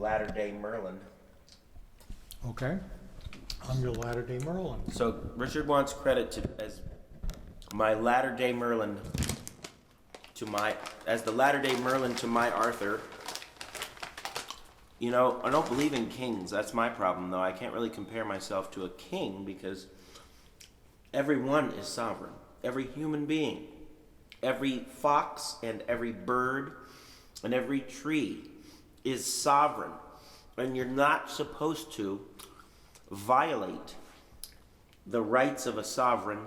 Latter-day Merlin. Okay. I'm your latter-day Merlin. So Richard wants credit as my latter-day Merlin as the latter-day Merlin to my Arthur. You know, I don't believe in kings. That's my problem, though. I can't really compare myself to a king because everyone is sovereign. Every human being, every fox and every bird and every tree is sovereign. And you're not supposed to violate the rights of a sovereign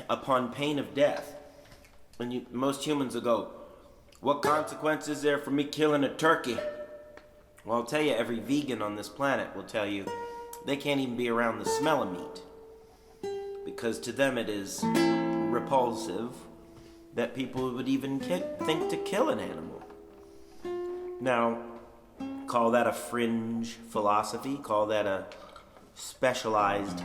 upon pain of death. And most humans will go, what consequence is there for me killing a turkey? Well, I'll tell you, every vegan on this planet will tell you they can't even be around the smell of meat. Because to them it is repulsive that people would even think to kill an animal. Now, call that a fringe philosophy, call that a specialized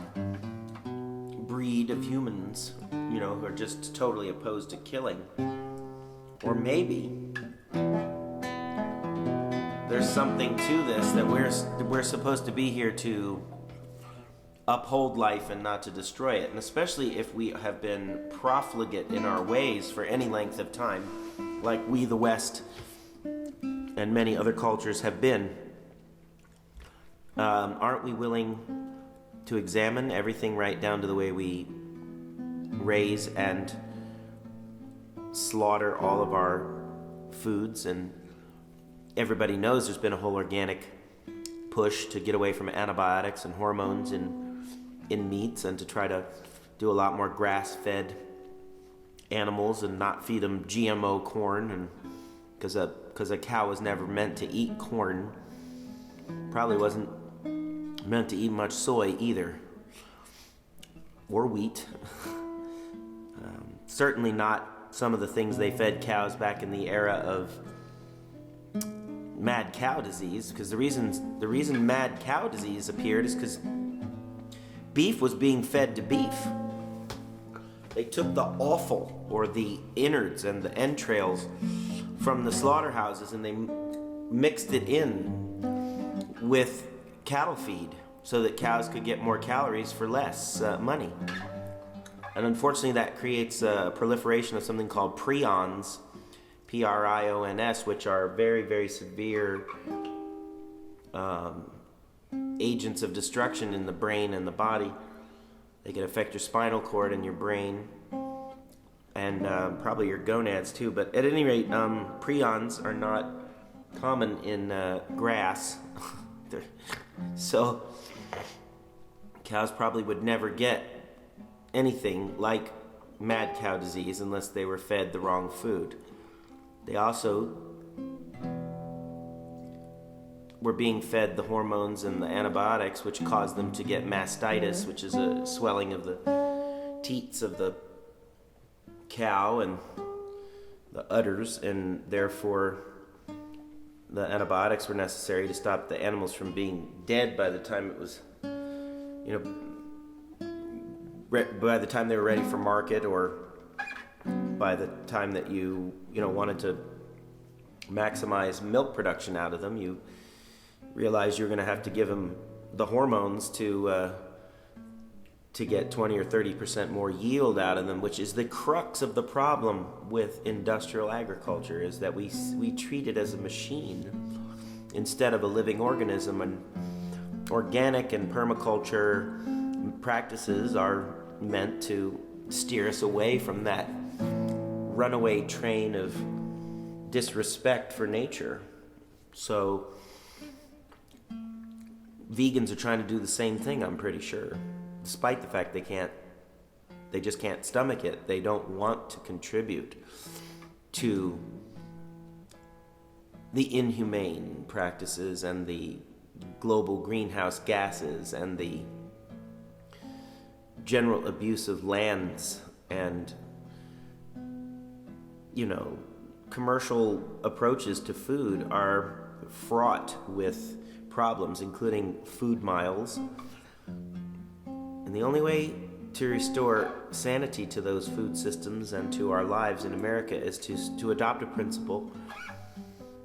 breed of humans, you know, who are just totally opposed to killing. Or maybe there's something to this that we're supposed to be here to uphold life and not to destroy it. And especially if we have been profligate in our ways for any length of time, like we, the West, and many other cultures have been, aren't we willing to examine everything right down to the way we raise and slaughter all of our foods? And everybody knows there's been a whole organic push to get away from antibiotics and hormones in meats and to try to do a lot more grass-fed animals and not feed them GMO corn, and because a cow was never meant to eat corn, probably wasn't meant to eat much soy either, or wheat. Certainly not some of the things they fed cows back in the era of mad cow disease, because the reason mad cow disease appeared is because beef was being fed to beef. They took the offal, or the innards and the entrails, from the slaughterhouses and they mixed it in with cattle feed so that cows could get more calories for less money. And unfortunately that creates a proliferation of something called prions, Prions, which are very, very severe agents of destruction in the brain and the body. They can affect your spinal cord and your brain, and probably your gonads too. But at any rate, prions are not common in grass. So cows probably would never get anything like mad cow disease unless they were fed the wrong food. They also were being fed the hormones and the antibiotics, which caused them to get mastitis, which is a swelling of the teats of the cow and the udders, and therefore the antibiotics were necessary to stop the animals from being dead by the time it was, by the time they were ready for market, or by the time that you wanted to maximize milk production out of them. You realize you're going to have to give them the hormones to get 20 or 30% more yield out of them, which is the crux of the problem with industrial agriculture, is that we treat it as a machine instead of a living organism. And organic and permaculture practices are meant to steer us away from that runaway train of disrespect for nature. So vegans are trying to do the same thing, I'm pretty sure, despite the fact they just can't stomach it. They don't want to contribute to the inhumane practices and the global greenhouse gases and the general abuse of lands and commercial approaches to food are fraught with problems, including food miles. And the only way to restore sanity to those food systems and to our lives in America is to adopt a principle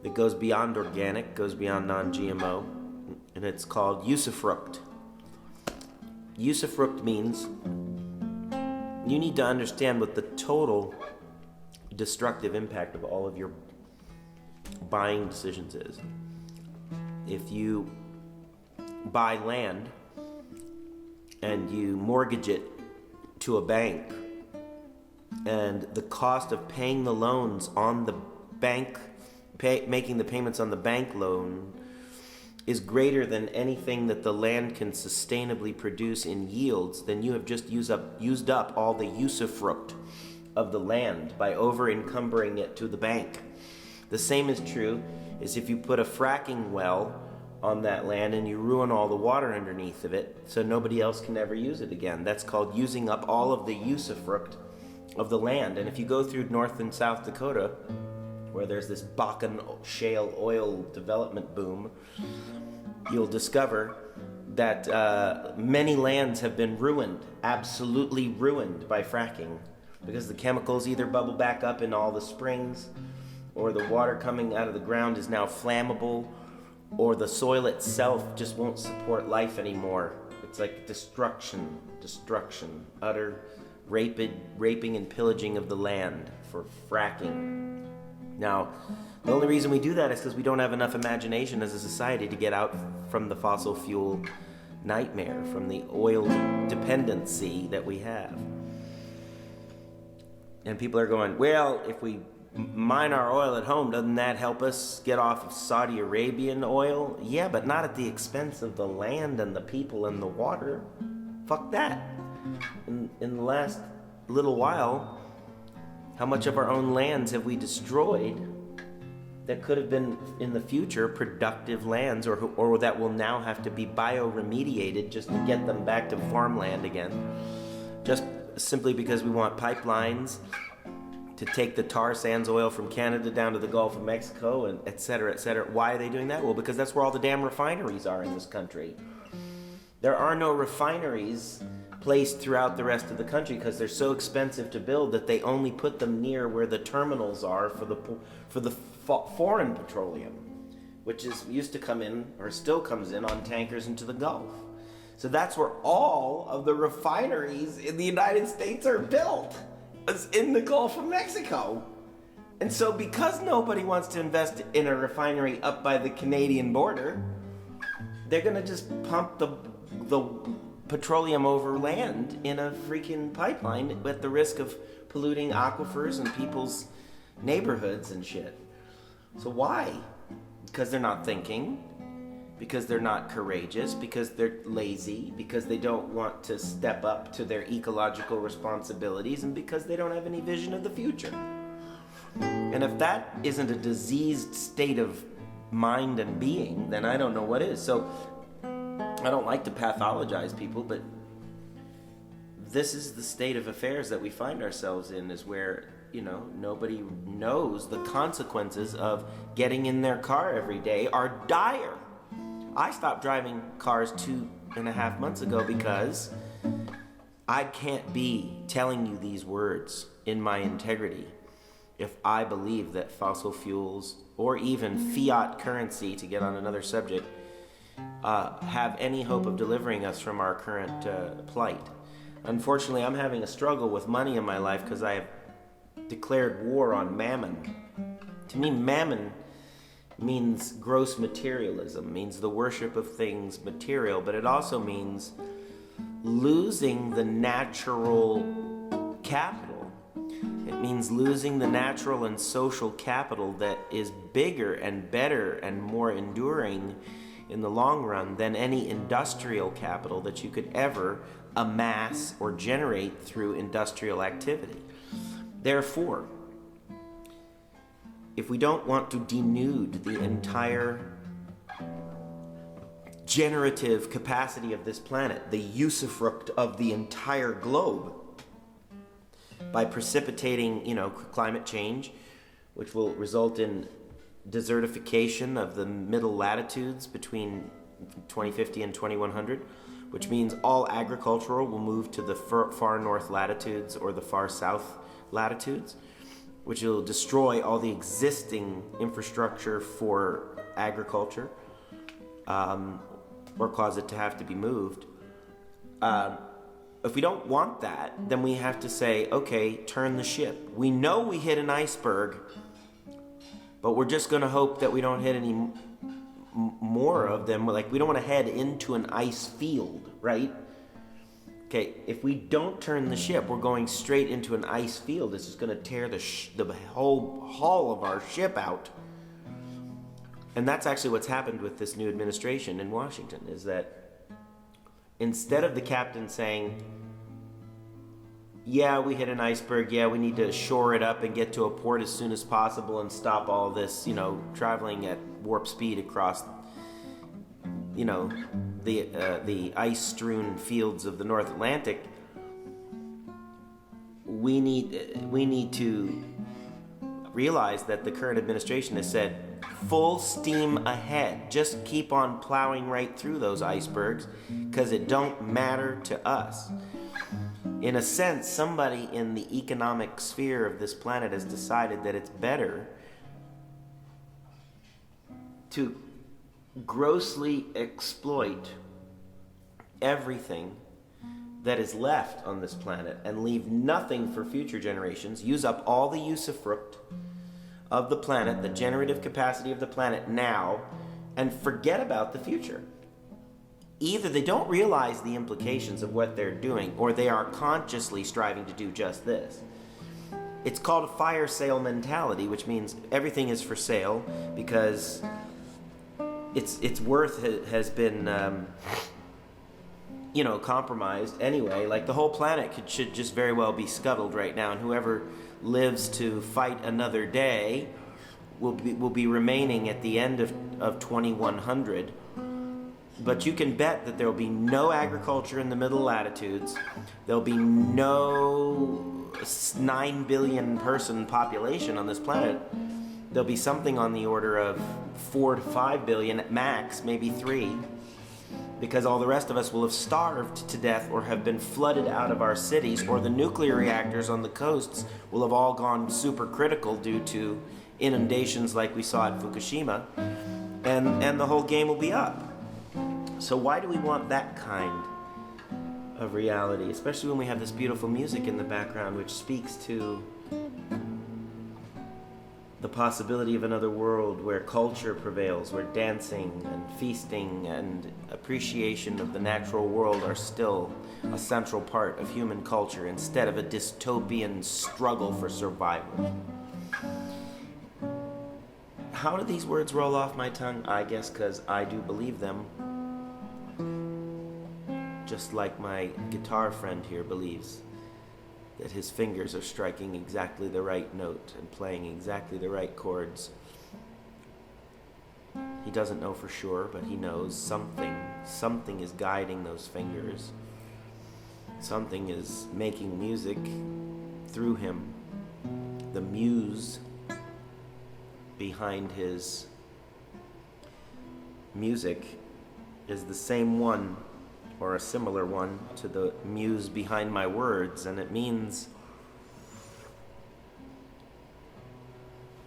that goes beyond organic, goes beyond non-GMO, and it's called Usufruct. Usufruct means you need to understand what the total destructive impact of all of your buying decisions is. If you buy land and you mortgage it to a bank, and the cost of paying the loans on the bank, making the payments on the bank loan is greater than anything that the land can sustainably produce in yields, then you have just used up all the usufruct of the land by over-encumbering it to the bank. The same is true as if you put a fracking well on that land and you ruin all the water underneath of it so nobody else can ever use it again. That's called using up all of the usufruct of the land. And if you go through North and South Dakota, where there's this Bakken shale oil development boom, you'll discover that many lands have been ruined, absolutely ruined by fracking, because the chemicals either bubble back up in all the springs, or the water coming out of the ground is now flammable, or the soil itself just won't support life anymore. It's like destruction, utter raping and pillaging of the land for fracking. Now, the only reason we do that is because we don't have enough imagination as a society to get out from the fossil fuel nightmare, from the oil dependency that we have. And people are going, well, if we mine our oil at home, doesn't that help us get off of Saudi Arabian oil? Yeah, but not at the expense of the land and the people and the water. Fuck that. In the last little while, how much of our own lands have we destroyed that could have been in the future productive lands, or that will now have to be bioremediated just to get them back to farmland again, just simply because we want pipelines to take the tar sands oil from Canada down to the Gulf of Mexico, and et cetera, et cetera. Why are they doing that? Well, because that's where all the damn refineries are in this country. There are no refineries placed throughout the rest of the country because they're so expensive to build that they only put them near where the terminals are for the foreign petroleum, which used to come in, or still comes in, on tankers into the Gulf. So that's where all of the refineries in the United States are built, is in the Gulf of Mexico. And so because nobody wants to invest in a refinery up by the Canadian border, they're gonna just pump the petroleum over land in a freaking pipeline at the risk of polluting aquifers and people's neighborhoods and shit. So why? Because they're not thinking, because they're not courageous, because they're lazy, because they don't want to step up to their ecological responsibilities, and because they don't have any vision of the future. And if that isn't a diseased state of mind and being, then I don't know what is. So I don't like to pathologize people, but this is the state of affairs that we find ourselves in, is where, nobody knows the consequences of getting in their car every day are dire. I stopped driving cars 2.5 months ago because I can't be telling you these words in my integrity if I believe that fossil fuels, or even fiat currency, to get on another subject, have any hope of delivering us from our current plight. Unfortunately, I'm having a struggle with money in my life because I have declared war on mammon. To me, mammon means gross materialism, means the worship of things material, but it also means losing the natural capital. It means losing the natural and social capital that is bigger and better and more enduring in the long run than any industrial capital that you could ever amass or generate through industrial activity. Therefore, if we don't want to denude the entire generative capacity of this planet, the usufruct of the entire globe, by precipitating, climate change, which will result in desertification of the middle latitudes between 2050 and 2100, which means all agricultural will move to the far north latitudes or the far south latitudes, which will destroy all the existing infrastructure for agriculture, or cause it to have to be moved. If we don't want that, then we have to say, okay, turn the ship. We know we hit an iceberg, but we're just going to hope that we don't hit any more of them. Like, we don't want to head into an ice field, right? Okay, if we don't turn the ship, we're going straight into an ice field. This is going to tear the whole hull of our ship out. And that's actually what's happened with this new administration in Washington, is that instead of the captain saying, yeah, we hit an iceberg, yeah, we need to shore it up and get to a port as soon as possible and stop all this, traveling at warp speed across, the ice-strewn fields of the North Atlantic, we need to realize that the current administration has said, full steam ahead. Just keep on plowing right through those icebergs, because it don't matter to us. In a sense, somebody in the economic sphere of this planet has decided that it's better to grossly exploit everything that is left on this planet and leave nothing for future generations, use up all the usufruct of the planet, the generative capacity of the planet now, and forget about the future. Either they don't realize the implications of what they're doing, or they are consciously striving to do just this. It's called a fire sale mentality, which means everything is for sale because its worth has been compromised anyway. Like, the whole planet should just very well be scuttled right now, and whoever lives to fight another day will be remaining at the end of 2100. But you can bet that there will be no agriculture in the middle latitudes. There'll be no 9 billion person population on this planet. There'll be something on the order of 4 to 5 billion at max, maybe 3. Because all the rest of us will have starved to death or have been flooded out of our cities, or the nuclear reactors on the coasts will have all gone supercritical due to inundations like we saw at Fukushima, and the whole game will be up. So why do we want that kind of reality, especially when we have this beautiful music in the background which speaks to the possibility of another world where culture prevails, where dancing and feasting and appreciation of the natural world are still a central part of human culture instead of a dystopian struggle for survival. How do these words roll off my tongue? I guess because I do believe them. Just like my guitar friend here believes that his fingers are striking exactly the right note and playing exactly the right chords. He doesn't know for sure, but he knows something is guiding those fingers. Something is making music through him. The muse behind his music is the same one, or a similar one, to the muse behind my words, and it means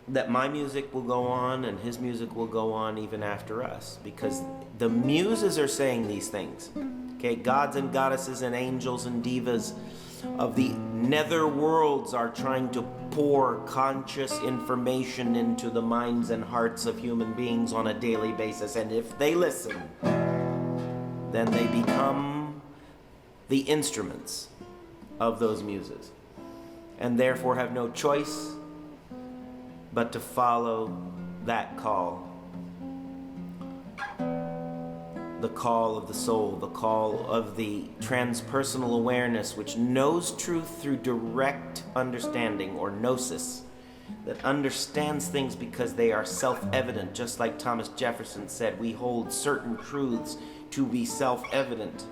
that my music will go on and his music will go on even after us, because the muses are saying these things. Okay, gods and goddesses and angels and divas of the nether worlds are trying to pour conscious information into the minds and hearts of human beings on a daily basis, and if they listen, then they become the instruments of those muses, and therefore have no choice but to follow that call. The call of the soul, the call of the transpersonal awareness which knows truth through direct understanding, or gnosis, that understands things because they are self-evident. Just like Thomas Jefferson said, we hold certain truths to be self-evident.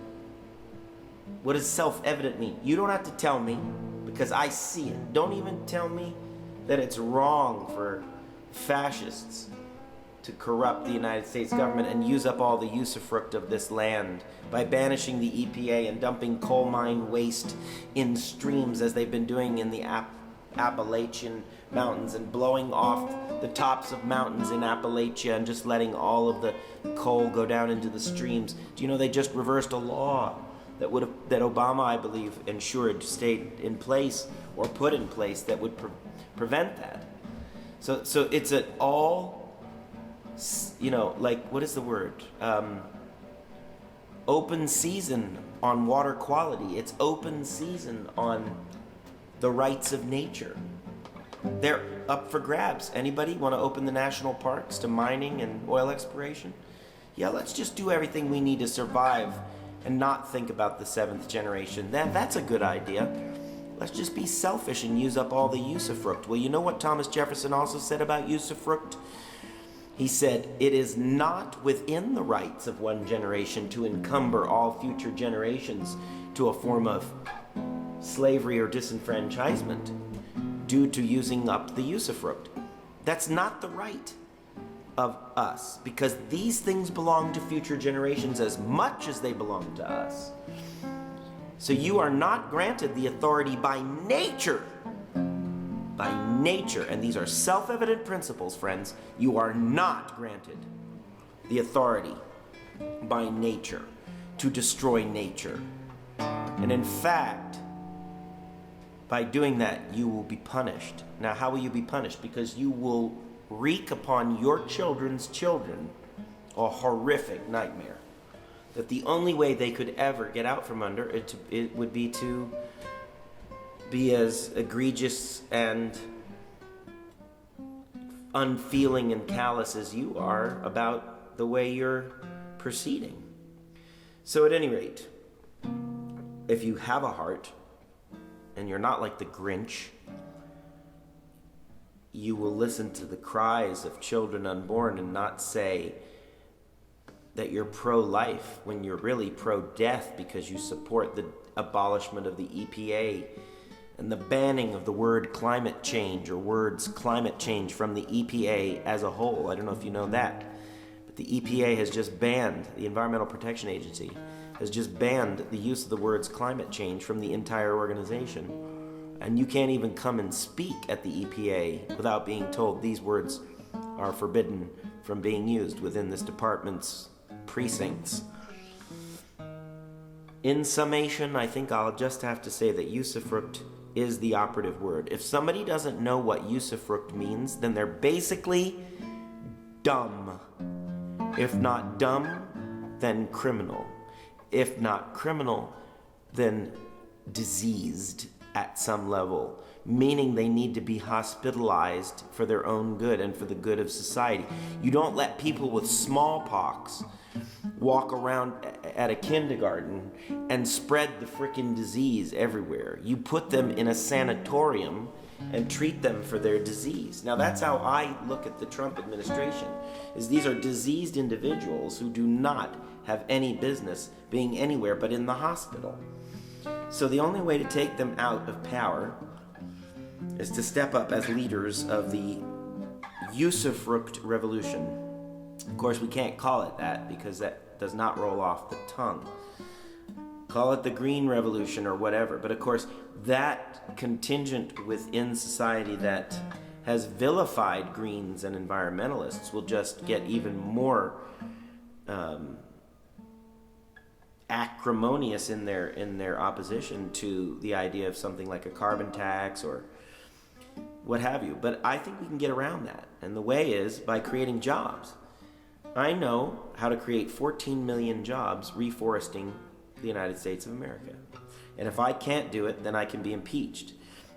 What does self-evident mean? You don't have to tell me, because I see it. Don't even tell me that it's wrong for fascists to corrupt the United States government and use up all the usufruct of this land by banishing the EPA and dumping coal mine waste in streams, as they've been doing in the Appalachian mountains and blowing off the tops of mountains in Appalachia and just letting all of the coal go down into the streams. Do you know they just reversed a law that Obama, I believe, ensured stayed in place or put in place that would prevent that. So it's an all, like, what is the word? Open season on water quality. It's open season on the rights of nature. They're up for grabs. Anybody want to open the national parks to mining and oil exploration? Yeah, let's just do everything we need to survive and not think about the seventh generation. That's a good idea. Let's just be selfish and use up all the usufruct. Well, you know what Thomas Jefferson also said about usufruct? He said, it is not within the rights of one generation to encumber all future generations to a form of slavery or disenfranchisement due to using up the usufruct. That's not the right of us, because these things belong to future generations as much as they belong to us. So you are not granted the authority by nature. By nature, and these are self-evident principles, friends, you are not granted the authority by nature to destroy nature. And in fact, by doing that, you will be punished. Now, how will you be punished? Because you will wreak upon your children's children a horrific nightmare that the only way they could ever get out from under it would be to be as egregious and unfeeling and callous as you are about the way you're proceeding. So at any rate, if you have a heart and you're not like the Grinch, you will listen to the cries of children unborn and not say that you're pro-life when you're really pro-death because you support the abolishment of the EPA and the banning of the word climate change or words climate change from the EPA as a whole. I don't know if you know that, but the EPA has just banned, the Environmental Protection Agency has just banned the use of the words climate change from the entire organization. And you can't even come and speak at the EPA without being told these words are forbidden from being used within this department's precincts. In summation, I think I'll just have to say that usufruct is the operative word. If somebody doesn't know what usufruct means, then they're basically dumb. If not dumb, then criminal. If not criminal, then diseased at some level, meaning they need to be hospitalized for their own good and for the good of society. You don't let people with smallpox walk around at a kindergarten and spread the frickin' disease everywhere. You put them in a sanatorium and treat them for their disease. Now that's how I look at the Trump administration, is these are diseased individuals who do not have any business being anywhere but in the hospital. So the only way to take them out of power is to step up as leaders of the Usufruct revolution. Of course, we can't call it that because that does not roll off the tongue. Call it the Green Revolution or whatever. But of course, that contingent within society that has vilified Greens and environmentalists will just get even more acrimonious in their opposition to the idea of something like a carbon tax or what have you. But I think we can get around that. And the way is by creating jobs. I know how to create 14 million jobs reforesting the United States of America. And if I can't do it, then I can be impeached.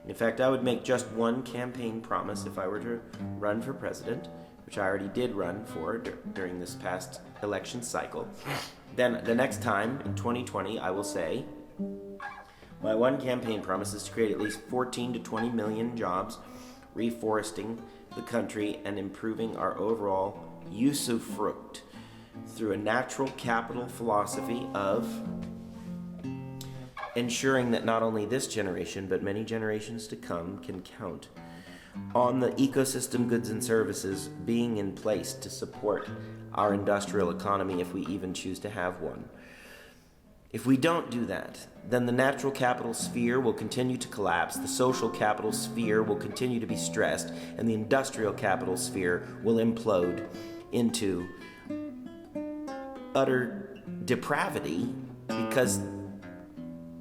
In fact, I would make just one campaign promise if I were to run for president, which I already did run for during this past election cycle. Then the next time, in 2020, I will say, my one campaign promise is to create at least 14 to 20 million jobs reforesting the country and improving our overall usufruct through a natural capital philosophy of ensuring that not only this generation, but many generations to come can count on the ecosystem goods and services being in place to support our industrial economy if we even choose to have one. If we don't do that, then the natural capital sphere will continue to collapse, the social capital sphere will continue to be stressed, and the industrial capital sphere will implode into utter depravity because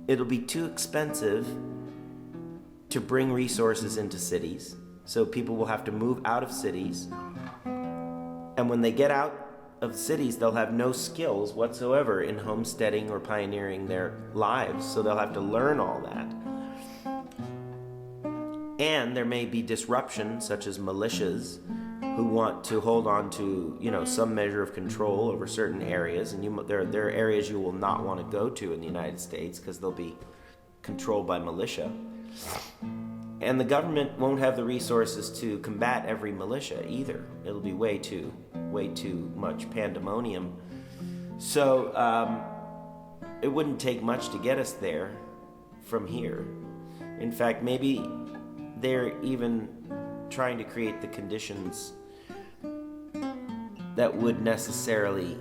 it'll be too expensive to bring resources into cities. So people will have to move out of cities. And when they get out of cities, they'll have no skills whatsoever in homesteading or pioneering their lives. So they'll have to learn all that. And there may be disruption, such as militias who want to hold on to, some measure of control over certain areas. And there are areas you will not want to go to in the United States because they'll be controlled by militia. And the government won't have the resources to combat every militia either. It'll be way too much pandemonium. So it wouldn't take much to get us there from here. In fact, maybe they're even trying to create the conditions that would necessarily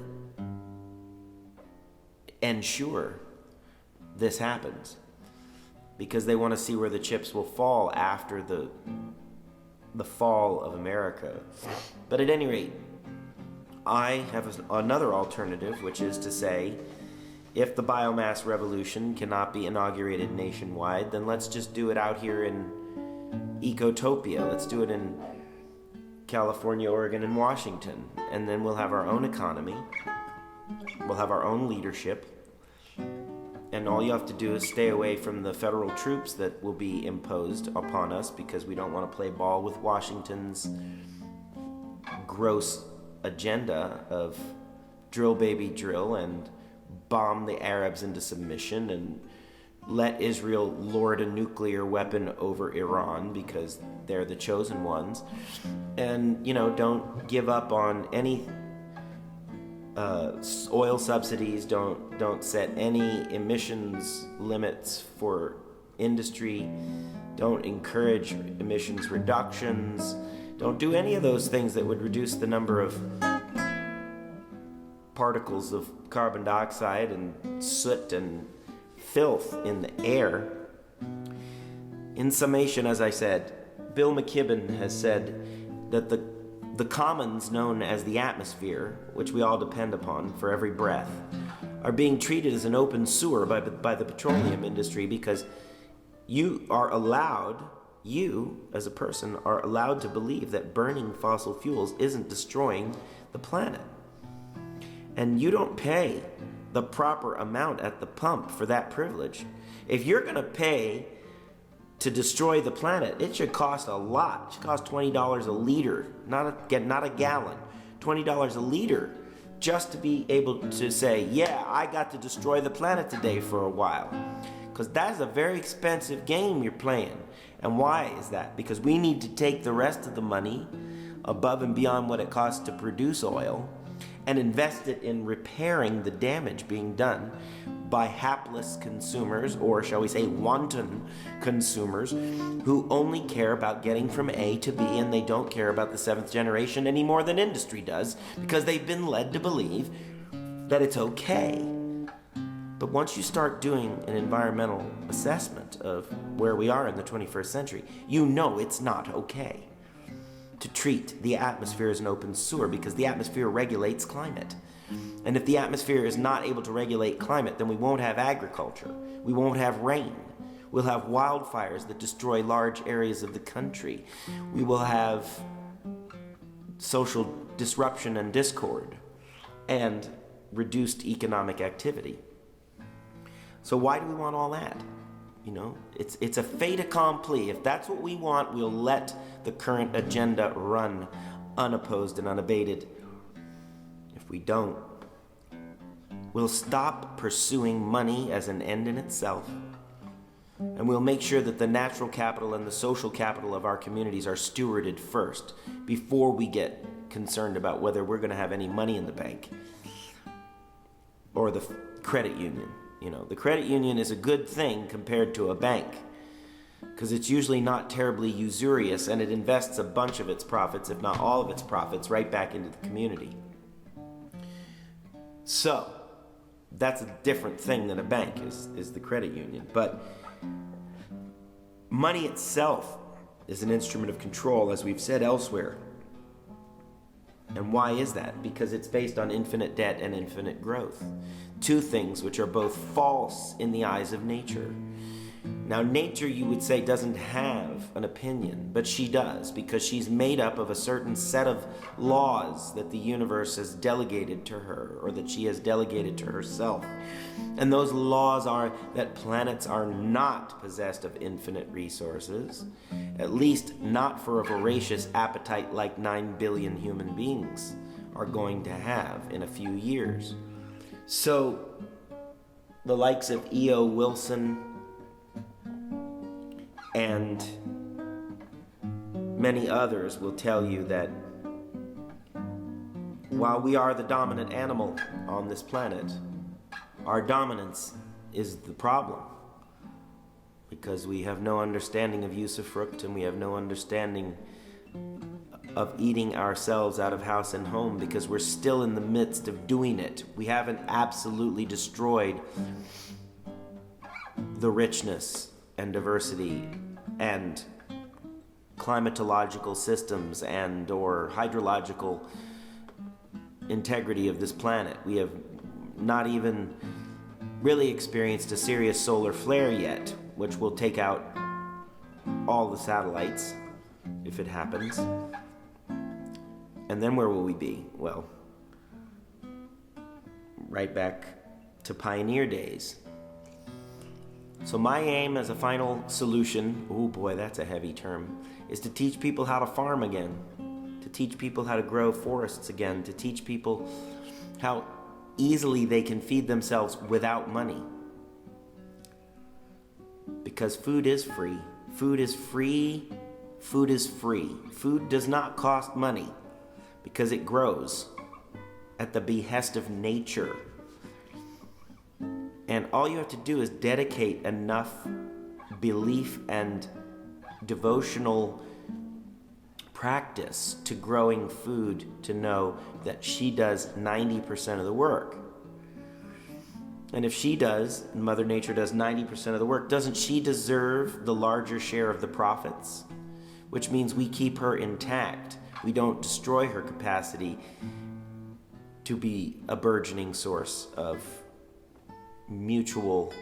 ensure this happens, because they want to see where the chips will fall after the fall of America. But at any rate, I have another alternative, which is to say, if the biomass revolution cannot be inaugurated nationwide, then let's just do it out here in Ecotopia. Let's do it in California, Oregon, and Washington. And then we'll have our own economy. We'll have our own leadership. And all you have to do is stay away from the federal troops that will be imposed upon us, because we don't want to play ball with Washington's gross agenda of drill baby drill and bomb the Arabs into submission and let Israel lord a nuclear weapon over Iran because they're the chosen ones. And, don't give up on any oil subsidies. Don't set any emissions limits for industry. Don't encourage emissions reductions. Don't do any of those things that would reduce the number of particles of carbon dioxide and soot and filth in the air. In summation, as I said, Bill McKibben has said that the commons known as the atmosphere, which we all depend upon for every breath, are being treated as an open sewer by the petroleum industry, because you as a person are allowed to believe that burning fossil fuels isn't destroying the planet. And you don't pay the proper amount at the pump for that privilege. If you're going to pay to destroy the planet, it should cost a lot. It should cost $20 a liter, not a gallon, $20 a liter, just to be able to say, yeah, I got to destroy the planet today for a while. Because that is a very expensive game you're playing. And why is that? Because we need to take the rest of the money above and beyond what it costs to produce oil and invest it in repairing the damage being done by hapless consumers, or shall we say wanton consumers, who only care about getting from A to B, and they don't care about the seventh generation any more than industry does, because they've been led to believe that it's okay. But once you start doing an environmental assessment of where we are in the 21st century, you know it's not okay to treat the atmosphere as an open sewer, because the atmosphere regulates climate. And if the atmosphere is not able to regulate climate, then we won't have agriculture. We won't have rain. We'll have wildfires that destroy large areas of the country. We will have social disruption and discord and reduced economic activity. So why do we want all that? It's a fait accompli. If that's what we want, we'll let the current agenda run unopposed and unabated. If we don't, we'll stop pursuing money as an end in itself, and we'll make sure that the natural capital and the social capital of our communities are stewarded first before we get concerned about whether we're going to have any money in the bank or the credit union. The credit union is a good thing compared to a bank, because it's usually not terribly usurious, and it invests a bunch of its profits, if not all of its profits, right back into the community. So, That's a different thing than a bank, is the credit union. But money itself is an instrument of control, as we've said elsewhere. And why is that? Because it's based on infinite debt and infinite growth. Two things which are both false in the eyes of nature. Now, nature, you would say, doesn't have an opinion, but she does, because she's made up of a certain set of laws that the universe has delegated to her, or that she has delegated to herself. And those laws are that planets are not possessed of infinite resources, at least not for a voracious appetite like 9 billion human beings are going to have in a few years. So, the likes of E.O. Wilson and many others will tell you that while we are the dominant animal on this planet, our dominance is the problem, because we have no understanding of usufruct, and we have no understanding of eating ourselves out of house and home, because we're still in the midst of doing it. We haven't absolutely destroyed the richness and diversity and climatological systems and or hydrological integrity of this planet. We have not even really experienced a serious solar flare yet, which will take out all the satellites if it happens. And then where will we be? Well, right back to pioneer days. So my aim as a final solution, oh boy, that's a heavy term, is to teach people how to farm again, to teach people how to grow forests again, to teach people how easily they can feed themselves without money. Because food is free. Food is free. Food is free. Food does not cost money because it grows at the behest of nature. And all you have to do is dedicate enough belief and devotional practice to growing food to know that she does 90% of the work. And if she does, Mother Nature does 90% of the work, doesn't she deserve the larger share of the profits? Which means we keep her intact. We don't destroy her capacity to be a burgeoning source of mutual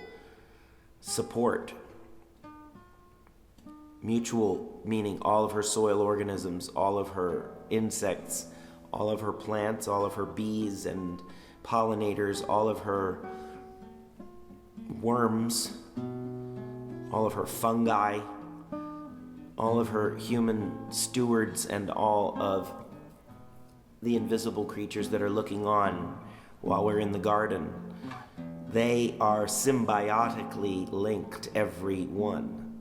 support. Mutual meaning all of her soil organisms, all of her insects, all of her plants, all of her bees and pollinators, all of her worms, all of her fungi, all of her human stewards, and all of the invisible creatures that are looking on while we're in the garden. They are symbiotically linked, every one.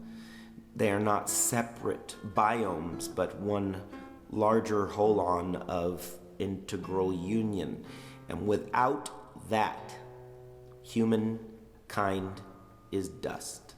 They are not separate biomes, but one larger holon of integral union. And without that, humankind is dust.